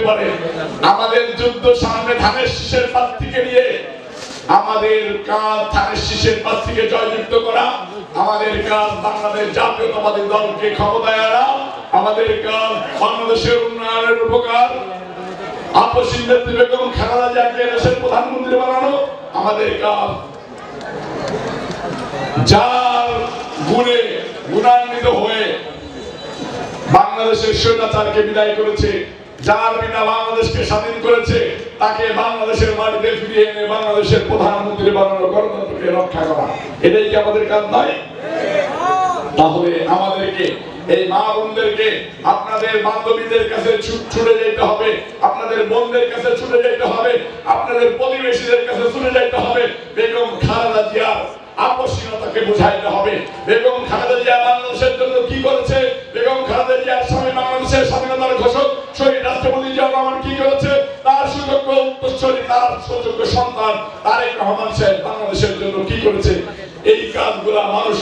পারে। আমাদের যুদ্ধ সামনে ধানের শীষের প্রার্থীকে নিয়ে, আমাদের কাজ ধানের শীষের প্রার্থীকে জয়যুক্ত করা, আমাদের কাজ বাংলাদেশ জাতীয়তাবাদী দলকে ক্ষমতায় আনা, আমাদের কাজ বাংলাদেশের উন্নয়নের উপকার, আপসী নেত্রী বেগম খালেদা জিয়াকে দেশের প্রধানমন্ত্রী বানানো আমাদের কাজ। যার গুণে গুণান্বিত হয়ে বাংলাদেশের স্বৈরাচারকে বিদায় করেছে, যার বিনা বাংলাদেশকে স্বাধীন করেছে, তাকে বাংলাদেশের মাটিতে ফিরিয়ে এনে বাংলাদেশের প্রধানমন্ত্রী বানানো, গণতন্ত্রকে রক্ষা করা, এটাই কি আমাদের কাজ নয়? তাহলে আমাদেরকে এই মা বোনদেরকে আপনাদের বান্ধবীদের কাছে ছুটে যেতে হবে, আপনাদের বোনদের কাছে ছুটে যেতে হবে, আপনাদের প্রতিবেশীদের কাছে ছুটে যেতে হবে। বেগম খালেদা জিয়ার আপসীনতাকে বুঝাইতে হবে। বেগম খালেদা জিয়া বাংলাদেশের জন্য কি করেছে, বেগম খালেদা জিয়ার স্বামী বাংলাদেশের স্বাধীনতার ঘোষক শহীদ রাষ্ট্রপতি জিয়া রহমান কি করেছে, তার সুযোগ্য উত্তরসূরি, তার সুযোগ্য সন্তান তারেক রহমান সাহেব বাংলাদেশের জন্য কি করেছে, এই কাজগুলা মানুষ